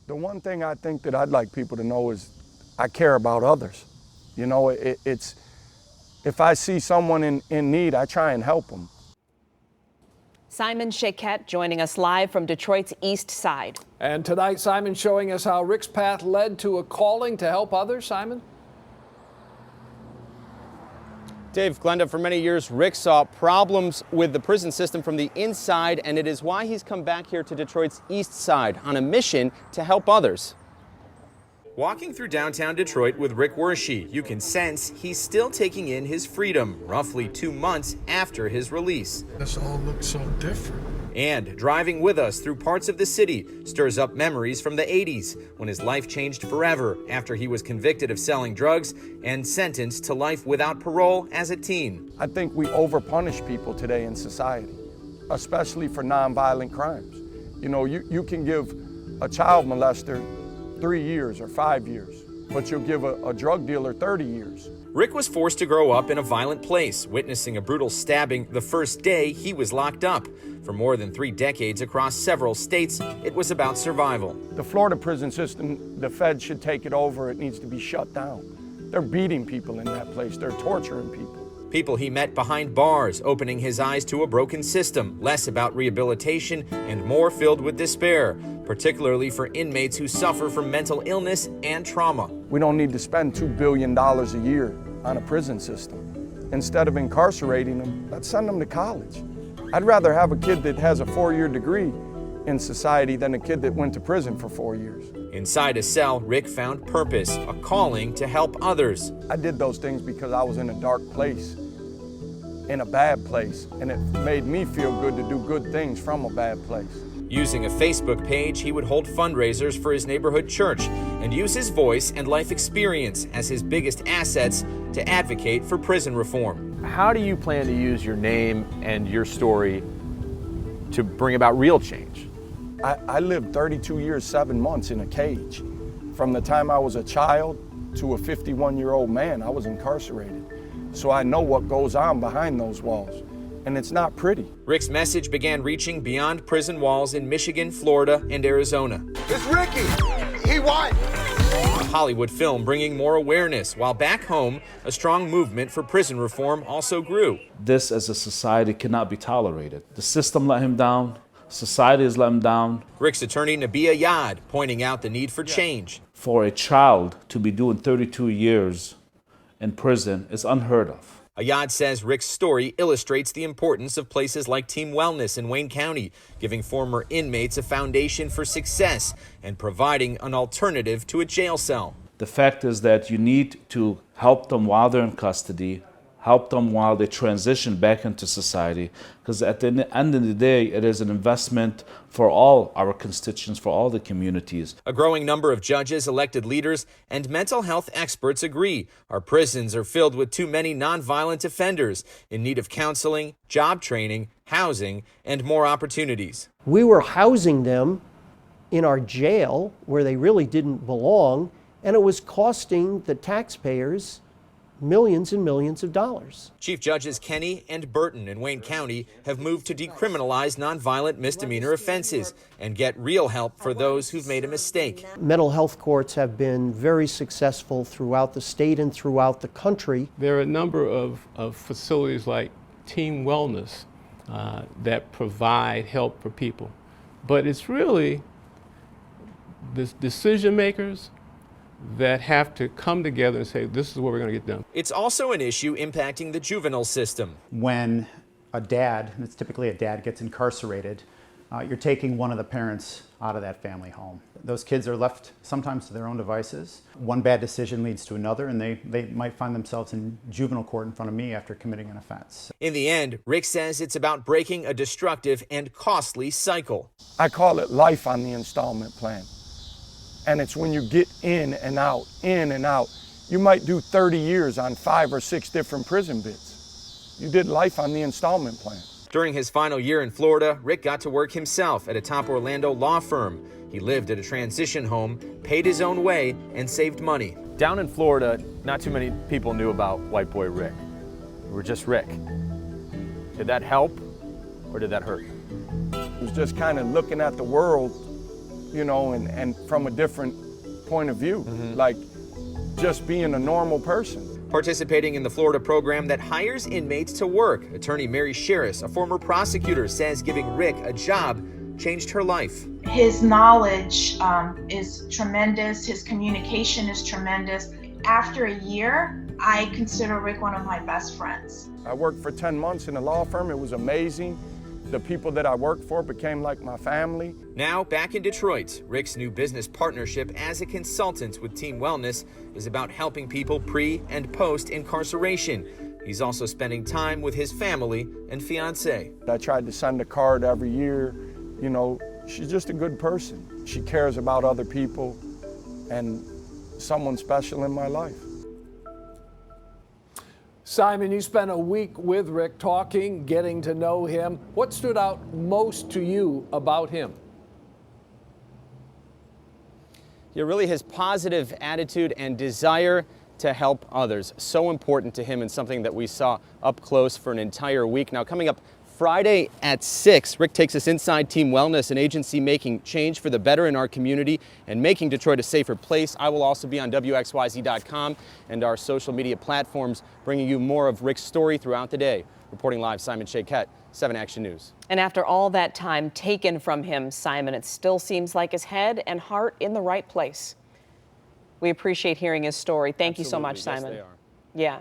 The one thing I think that I'd like people to know is I care about others. You know, it's if I see someone in need, I try and help them. Simon SHAYKHET joining us live from Detroit's East Side. And tonight, Simon showing us how Rick's path led to a calling to help others. Simon? Dave, Glenda, for many years, Rick saw problems with the prison system from the inside, and it is why he's come back here to Detroit's East Side on a mission to help others. Walking through downtown Detroit with Rick Wershe, you can sense he's still taking in his freedom, roughly 2 months after his release. This all looks so different. And driving with us through parts of the city stirs up memories from the 80s, when his life changed forever after he was convicted of selling drugs and sentenced to life without parole as a teen. I think we overpunish people today in society, especially for nonviolent crimes. You know, you can give a child molester 3 years or 5 years, but you'll give a drug dealer 30 years. Rick was forced to grow up in a violent place, witnessing a brutal stabbing the first day he was locked up. For more than 3 decades across several states, it was about survival. The Florida prison system, the feds should take it over. It needs to be shut down. They're beating people in that place. They're torturing people. People he met behind bars, opening his eyes to a broken system, less about rehabilitation and more filled with despair, particularly for inmates who suffer from mental illness and trauma. We don't need to spend $2 billion a year on a prison system. Instead of incarcerating them, let's send them to college. I'd rather have a kid that has a 4-year degree in society than a kid that went to prison for 4 years. Inside a cell, Rick found purpose, a calling to help others. I did those things because I was in a dark place, in a bad place, and it made me feel good to do good things from a bad place. Using a Facebook page, he would hold fundraisers for his neighborhood church and use his voice and life experience as his biggest assets to advocate for prison reform. How do you plan to use your name and your story to bring about real change? I lived 32 years, 7 months in a cage. From the time I was a child to a 51-year-old man, I was incarcerated. So I know what goes on behind those walls, and it's not pretty. Rick's message began reaching beyond prison walls in Michigan, Florida, and Arizona. It's Ricky! He won! A Hollywood film bringing more awareness, while back home, a strong movement for prison reform also grew. This as a society cannot be tolerated. The system let him down. Society has let him down. Rick's attorney, Nabiya Yad, pointing out the need for change. For a child to be doing 32 years in prison is unheard of. Ayad says Rick's story illustrates the importance of places like Team Wellness in Wayne County, giving former inmates a foundation for success and providing an alternative to a jail cell. The fact is that you need to help them while they're in custody, help them while they transition back into society, because at the end of the day, it is an investment for all our constituents, for all the communities. A growing number of judges, elected leaders, and mental health experts agree our prisons are filled with too many nonviolent offenders in need of counseling, job training, housing, and more opportunities. We were housing them in our jail where they really didn't belong, and it was costing the taxpayers millions and millions of dollars. Chief Judges Kenney and Burton in Wayne County have moved to decriminalize nonviolent misdemeanor offenses and get real help for those who've made a mistake. Mental health courts have been very successful throughout the state and throughout the country. There are a number of facilities like Team Wellness that provide help for people. But it's really the decision makers that have to come together and say, this is what we're going to get done. It's also an issue impacting the juvenile system. When a dad, and it's typically a dad, gets incarcerated, you're taking one of the parents out of that family home. Those kids are left sometimes to their own devices. One bad decision leads to another, and they might find themselves in juvenile court in front of me after committing an offense. In the end, Rick says it's about breaking a destructive and costly cycle. I call it life on the installment plan. And it's when you get in and out, in and out. You might do 30 years on 5 or 6 different prison bits. You did life on the installment plan. During his final year in Florida, Rick got to work himself at a top Orlando law firm. He lived at a transition home, paid his own way, and saved money. Down in Florida, not too many people knew about White Boy Rick. We were just Rick. Did that help or did that hurt? It was just kind of looking at the world you know, and from a different point of view, like just being a normal person. Participating in the Florida program that hires inmates to work, attorney Mary SHERRIS, a former prosecutor, says giving Rick a job changed her life. His knowledge is tremendous. His communication is tremendous. After a year, I consider Rick one of my best friends. I worked for 10 months in a law firm. It was amazing. The people that I worked for became like my family. Now back in Detroit, Rick's new business partnership as a consultant with Team Wellness is about helping people pre and post incarceration. He's also spending time with his family and fiance. I tried to send a card every year. You know, she's just a good person. She cares about other people and someone special in my life. Simon, you spent a week with Rick talking, getting to know him. What stood out most to you about him? Yeah, really his positive attitude and desire to help others. So important to him and something that we saw up close for an entire week. Now coming up Friday at 6, Rick takes us inside Team Wellness, an agency making change for the better in our community and making Detroit a safer place. I will also be on WXYZ.com and our social media platforms, bringing you more of Rick's story throughout the day. Reporting live, Simon SHAYKHET, 7 Action News. And after all that time taken from him, Simon, it still seems like his head and heart in the right place. We appreciate hearing his story. Thank you so much, Simon. Yes, they are. Yeah.